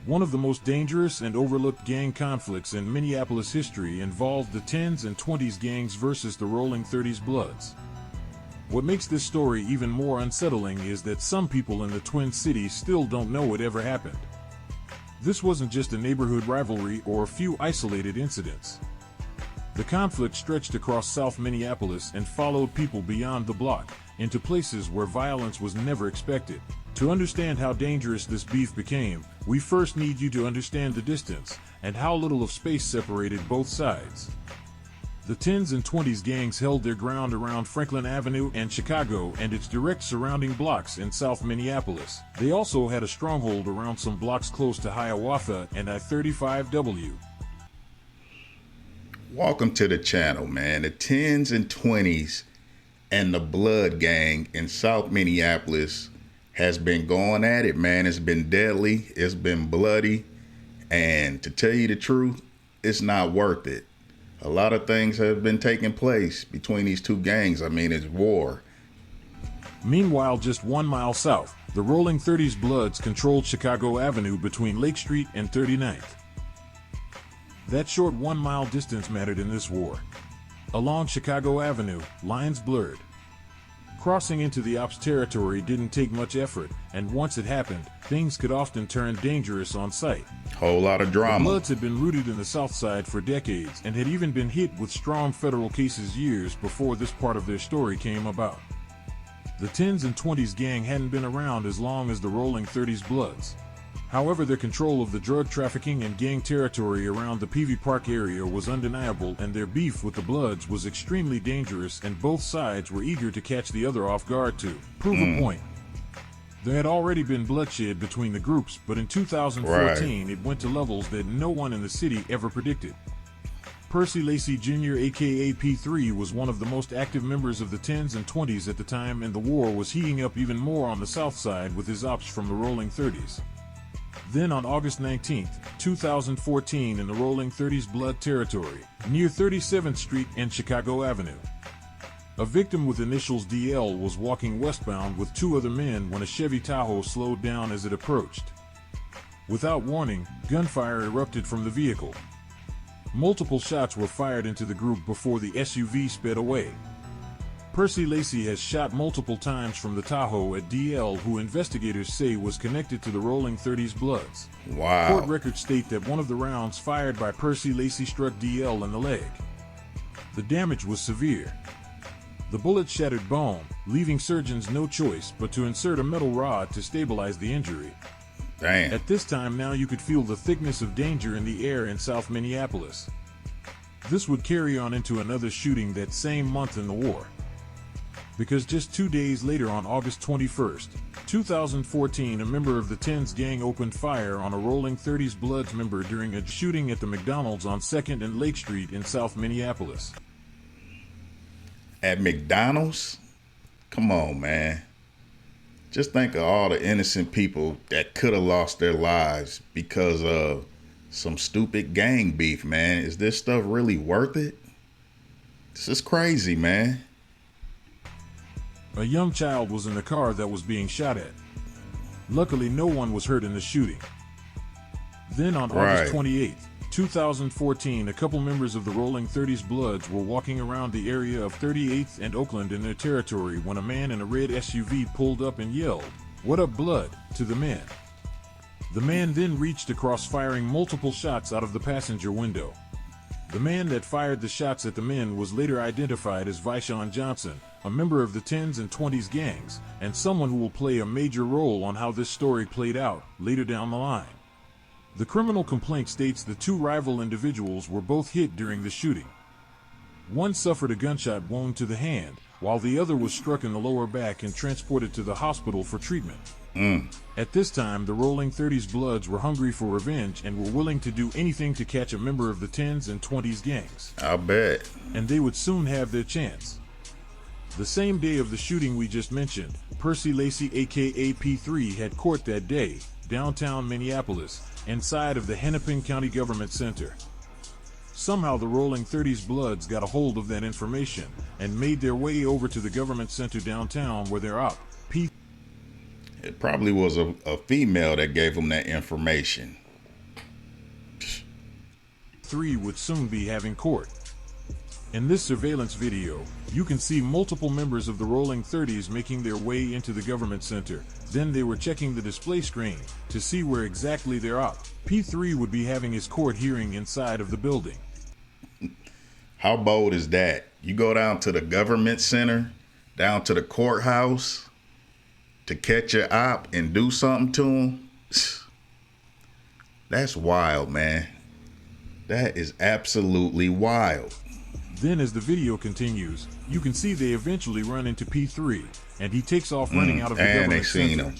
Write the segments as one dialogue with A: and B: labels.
A: One of the most dangerous and overlooked gang conflicts in Minneapolis history involved the 10s and 20s gangs versus the Rolling 30s Bloods. What makes this story even more unsettling is that some people in the Twin Cities still don't know it ever happened. This wasn't just a neighborhood rivalry or a few isolated incidents. The conflict stretched across South Minneapolis and followed people beyond the block, into places where violence was never expected. To understand how dangerous this beef became, we first need you to understand the distance and how little of space separated both sides. The 10s and 20s gangs held their ground around Franklin Avenue and Chicago and its direct surrounding blocks in South Minneapolis. They also had a stronghold around some blocks close to Hiawatha and I-35W.
B: Welcome to the channel, man. The 10s and 20s and the Blood Gang in South Minneapolis has been going at it, man. It's been deadly. It's been bloody. And to tell you the truth, it's not worth it. A lot of things have been taking place between these two gangs. I mean, it's war.
A: Meanwhile, just 1 mile south, the Rolling 30s Bloods controlled Chicago Avenue between Lake Street and 39th. That short 1 mile distance mattered in this war. Along Chicago Avenue, lines blurred. Crossing into the ops territory didn't take much effort, and once it happened, things could often turn dangerous on sight.
B: Whole lot of drama.
A: The Bloods had been rooted in the South Side for decades and had even been hit with strong federal cases years before this part of their story came about. The 10s and 20s gang hadn't been around as long as the Rolling 30s Bloods. However, their control of the drug trafficking and gang territory around the Peavy Park area was undeniable, and their beef with the Bloods was extremely dangerous, and both sides were eager to catch the other off guard to prove a point. There had already been bloodshed between the groups, but in 2014 it went to levels that no one in the city ever predicted. Percy Lacy Jr., aka P3, was one of the most active members of the 10s and 20s at the time, and the war was heating up even more on the South Side with his ops from the Rolling 30s. Then on August 19, 2014, in the Rolling 30s Blood territory, near 37th Street and Chicago Avenue, a victim with initials DL was walking westbound with two other men when a Chevy Tahoe slowed down as it approached. Without warning, gunfire erupted from the vehicle. Multiple shots were fired into the group before the SUV sped away. Percy Lacy has shot multiple times from the Tahoe at DL, who investigators say was connected to the Rolling 30s Bloods.
B: Wow.
A: Court records state that one of the rounds fired by Percy Lacy struck DL in the leg. The damage was severe. The bullet shattered bone, leaving surgeons no choice but to insert a metal rod to stabilize the injury.
B: Damn.
A: At this time now you could feel the thickness of danger in the air in South Minneapolis. This would carry on into another shooting that same month in the war. Because just 2 days later, on August 21st, 2014, a member of the 10s gang opened fire on a Rolling 30s Bloods member during a shooting at the McDonald's on 2nd and Lake Street in South Minneapolis.
B: At McDonald's? Come on, man. Just think of all the innocent people that could have lost their lives because of some stupid gang beef, man. Is this stuff really worth it? This is crazy, man.
A: A young child was in the car that was being shot at. Luckily, no one was hurt in the shooting. Then on August 28, 2014, a couple members of the Rolling 30s Bloods were walking around the area of 38th and Oakland in their territory when a man in a red SUV pulled up and yelled, "What up, Blood?" to the men. The man then reached across, firing multiple shots out of the passenger window. The man that fired the shots at the men was later identified as Vishon Johnson, a member of the 10s and 20s gangs, and someone who will play a major role on how this story played out later down the line. The criminal complaint states the two rival individuals were both hit during the shooting. One suffered a gunshot wound to the hand, while the other was struck in the lower back and transported to the hospital for treatment. At this time, the Rolling 30s Bloods were hungry for revenge and were willing to do anything to catch a member of the 10s and 20s gangs.
B: I'll bet.
A: And they would soon have their chance. The same day of the shooting we just mentioned, Percy Lacy, aka P3, had court that day, downtown Minneapolis, inside of the Hennepin County Government Center. Somehow the Rolling 30s Bloods got a hold of that information and made their way over to the Government Center downtown, where their
B: It probably was a female that gave them that information.
A: P3 would soon be having court. In this surveillance video, you can see multiple members of the Rolling 30s making their way into the government center. Then they were checking the display screen to see where exactly they're at. P3 would be having his court hearing inside of the building.
B: How bold is that? You go down to the government center, down to the courthouse to catch your op and do something to him? That's wild, man. That is absolutely wild.
A: Then as the video continues, you can see they eventually run into P3, and he takes off running out of the government center.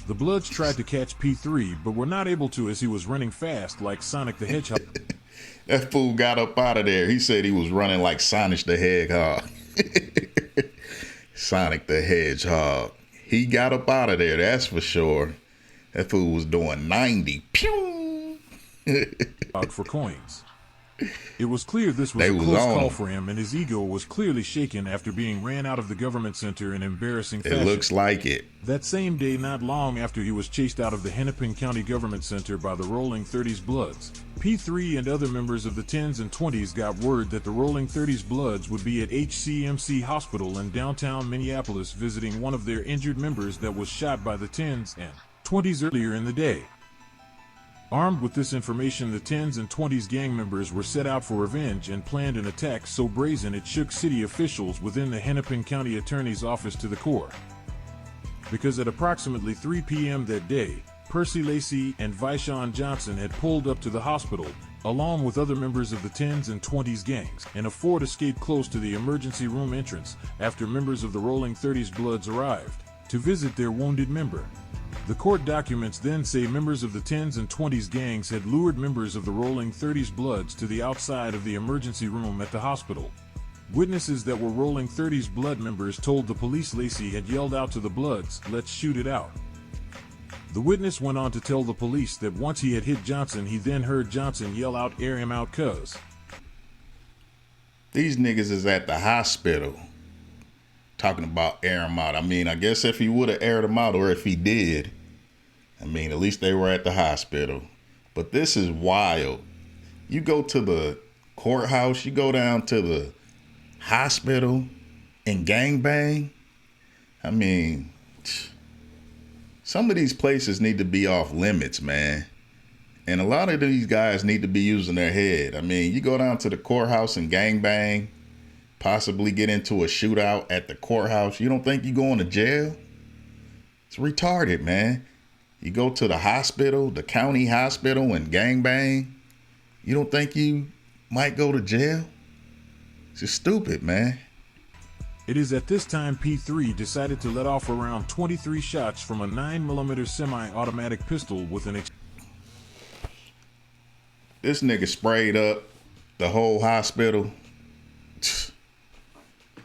A: The Bloods tried to catch P3, but were not able to as he was running fast like Sonic the Hedgehog.
B: That fool got up out of there. He said he was running like Sonic the Hedgehog. Sonic the Hedgehog. He got up out of there, that's for sure. That fool was doing 90. Pew!
A: For coins. It was clear this was a close call for him, and his ego was clearly shaken after being ran out of the government center in embarrassing fashion.
B: It looks like it.
A: That same day, not long after he was chased out of the Hennepin County Government Center by the Rolling 30s Bloods, P3 and other members of the 10s and 20s got word that the Rolling 30s Bloods would be at HCMC Hospital in downtown Minneapolis visiting one of their injured members that was shot by the 10s and 20s earlier in the day. Armed with this information, the 10s and 20s gang members were set out for revenge and planned an attack so brazen it shook city officials within the Hennepin County Attorney's Office to the core. Because at approximately 3 p.m. that day, Percy Lacy and Vishon Johnson had pulled up to the hospital, along with other members of the 10s and 20s gangs, and a Ford escaped close to the emergency room entrance after members of the Rolling 30s Bloods arrived to visit their wounded member. The court documents then say members of the 10s and 20s gangs had lured members of the Rolling 30s Bloods to the outside of the emergency room at the hospital. Witnesses that were Rolling 30s Blood members told the police Lacy had yelled out to the Bloods, "Let's shoot it out." The witness went on to tell the police that once he had hit Johnson, he then heard Johnson yell out, "Air him out, cuz."
B: These niggas is at the hospital talking about air him out. I mean, I guess if he would have aired him out, or if he did, I mean, at least they were at the hospital. But this is wild. You go to the courthouse, you go down to the hospital and gangbang. I mean, some of these places need to be off limits, man. And a lot of these guys need to be using their head. I mean, you go down to the courthouse and gangbang, possibly get into a shootout at the courthouse. You don't think you're going to jail? It's retarded, man. You go to the hospital, the county hospital, and gangbang. You don't think you might go to jail? It's just stupid, man.
A: It is at this time P3 decided to let off around 23 shots from a 9mm semi-automatic pistol with an
B: This nigga sprayed up the whole hospital.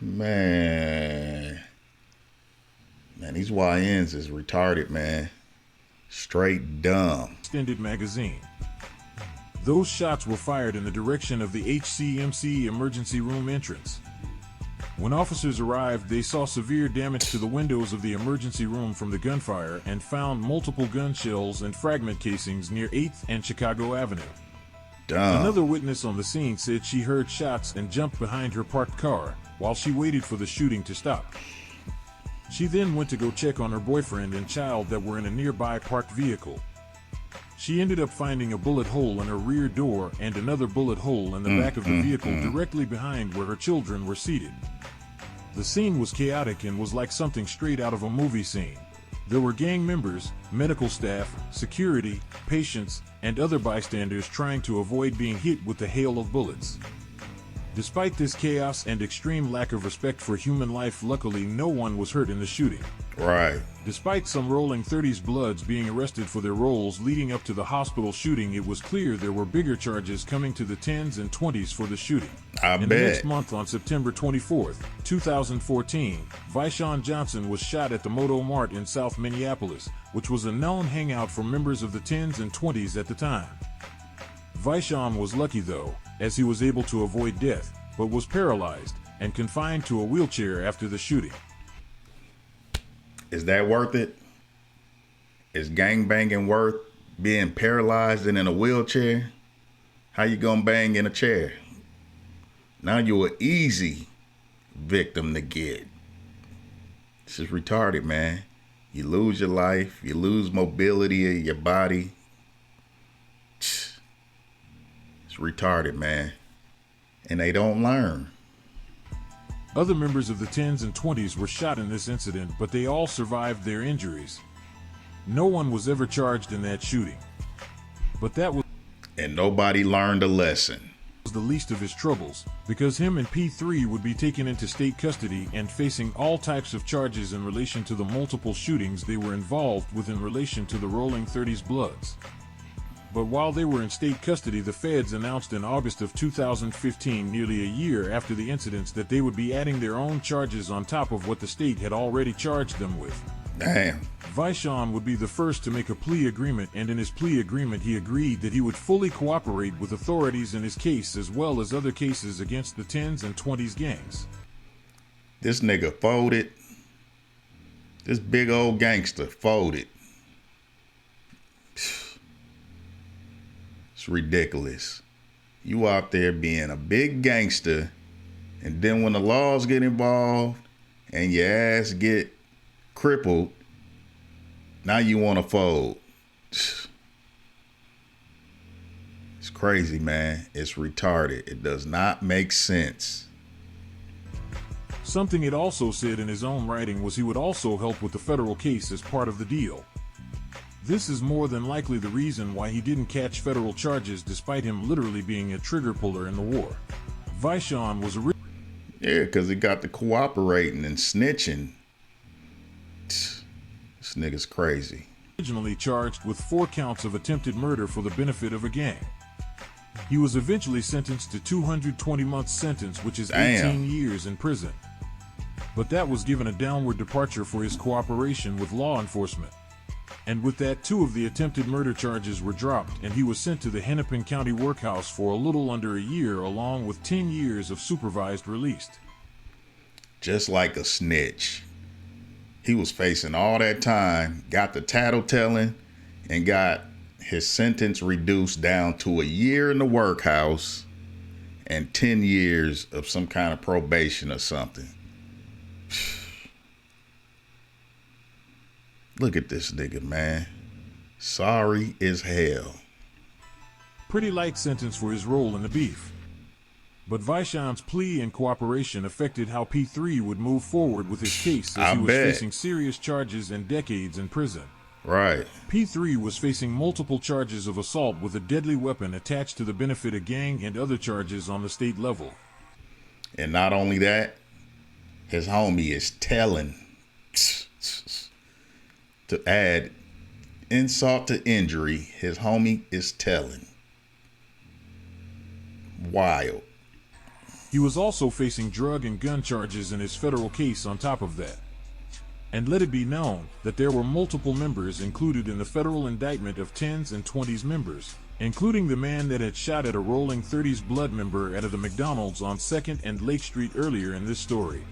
B: Man, these YNs is retarded, man. Straight dumb.
A: extended magazine. Those shots were fired in the direction of the HCMC emergency room entrance. When officers arrived, they saw severe damage to the windows of the emergency room from the gunfire and found multiple gun shells and fragment casings near 8th and Chicago Avenue.
B: Dumb.
A: Another witness on the scene said she heard shots and jumped behind her parked car while she waited for the shooting to stop. She then went to go check on her boyfriend and child that were in a nearby parked vehicle. She ended up finding a bullet hole in her rear door and another bullet hole in the back of the vehicle directly behind where her children were seated. The scene was chaotic and was like something straight out of a movie scene. There were gang members, medical staff, security, patients, and other bystanders trying to avoid being hit with the hail of bullets. Despite this chaos and extreme lack of respect for human life, luckily no one was hurt in the shooting.
B: Right.
A: Despite some Rolling 30s Bloods being arrested for their roles leading up to the hospital shooting, it was clear there were bigger charges coming to the 10s and 20s for the shooting.
B: I
A: In
B: bet.
A: the next month, on September 24th, 2014, Vishon Johnson was shot at the Moto Mart in South Minneapolis, which was a known hangout for members of the 10s and 20s at the time. Vishon was lucky though, as he was able to avoid death, but was paralyzed and confined to a wheelchair after the shooting.
B: Is that worth it? Is gangbanging worth being paralyzed and in a wheelchair? How you gonna bang in a chair? Now you're an easy victim to get. This is retarded, man. You lose your life, you lose mobility of your body. It's retarded, man. And they don't learn.
A: Other members of the 10s and 20s were shot in this incident, but they all survived their injuries. No one was ever charged in that shooting. But that was
B: And nobody learned a lesson.
A: the least of his troubles, because him and P3 would be taken into state custody and facing all types of charges in relation to the multiple shootings they were involved with in relation to the Rolling 30s Bloods. But while they were in state custody, the feds announced in August of 2015, nearly a year after the incidents, that they would be adding their own charges on top of what the state had already charged them with.
B: Damn.
A: Vishon would be the first to make a plea agreement, and in his plea agreement he agreed that he would fully cooperate with authorities in his case as well as other cases against the 10s and 20s gangs.
B: This nigga folded. This big old gangster folded. It's ridiculous. You out there being a big gangster, and then when the laws get involved and your ass get crippled, now you want to fold. It's crazy, man. It's retarded. It does not make sense.
A: Something it also said in his own writing was he would also help with the federal case as part of the deal. This is more than likely the reason why he didn't catch federal charges despite him literally being a trigger puller in the war. Vishon was
B: Yeah, because he got to cooperating and snitching. This nigga's crazy.
A: originally charged with 4 counts of attempted murder for the benefit of a gang. He was eventually sentenced to 220-month sentence, which is 18 years in prison. But that was given a downward departure for his cooperation with law enforcement. And with that, 2 of the attempted murder charges were dropped, and he was sent to the Hennepin County Workhouse for a little under a year, along with 10 years of supervised release.
B: Just like a snitch. He was facing all that time, got the tattletelling, and got his sentence reduced down to a year in the workhouse and 10 years of some kind of probation or something. Look at this nigga, man. Sorry as hell.
A: Pretty light sentence for his role in the beef. But Vishon's plea and cooperation affected how P3 would move forward with his case, as he was facing serious charges and decades in prison.
B: Right.
A: P3 was facing multiple charges of assault with a deadly weapon attached to the benefit of gang and other charges on the state level.
B: And not only that, his homie is telling. To add insult to injury, his homie is telling. Wild.
A: He was also facing drug and gun charges in his federal case on top of that. And let it be known that there were multiple members included in the federal indictment of 10s and 20s members, including the man that had shot at a Rolling 30s Blood member at the McDonald's on 2nd and Lake Street earlier in this story.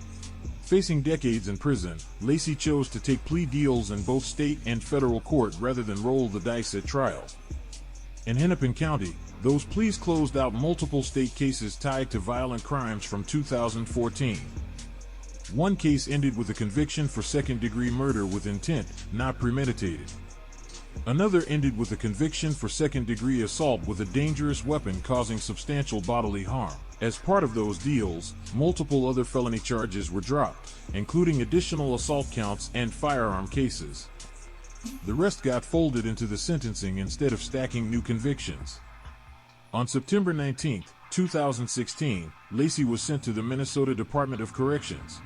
A: Facing decades in prison, Lacey chose to take plea deals in both state and federal court rather than roll the dice at trial. In Hennepin County, those pleas closed out multiple state cases tied to violent crimes from 2014. One case ended with a conviction for second-degree murder with intent, not premeditated. Another ended with a conviction for second-degree assault with a dangerous weapon causing substantial bodily harm. As part of those deals, multiple other felony charges were dropped, including additional assault counts and firearm cases. The rest got folded into the sentencing instead of stacking new convictions. On September 19, 2016, Lacey was sent to the Minnesota Department of Corrections.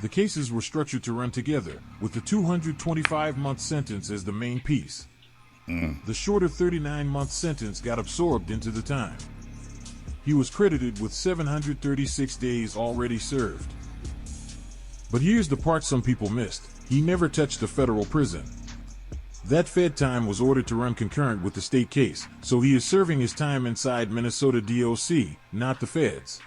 A: The cases were structured to run together, with the 225-month sentence as the main piece. The shorter 39-month sentence got absorbed into the time. He was credited with 736 days already served. But here's the part some people missed. He never touched a federal prison. That Fed time was ordered to run concurrent with the state case, so he is serving his time inside Minnesota DOC, not the feds.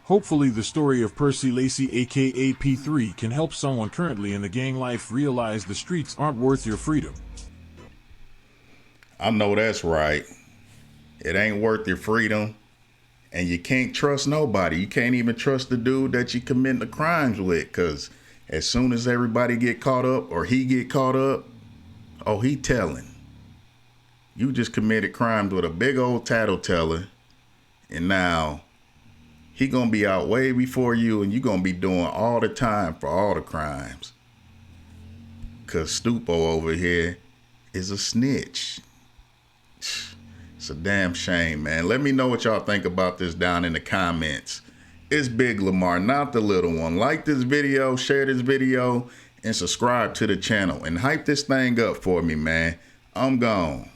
A: Hopefully the story of Percy Lacey aka P3 can help someone currently in the gang life realize the streets aren't worth your freedom.
B: I know that's right. It ain't worth your freedom. And you can't trust nobody. You can't even trust the dude that you commit the crimes with, because as soon as everybody get caught up or he get caught up, oh, he telling. You just committed crimes with a big old tattleteller, and now he gonna be out way before you, and you gonna be doing all the time for all the crimes. Cause Stupo over here is a snitch. It's a damn shame, man. Let me know what y'all think about this down in the comments. It's Big Lamar, not the little one. Like this video, share this video, and subscribe to the channel. And hype this thing up for me, man. I'm gone.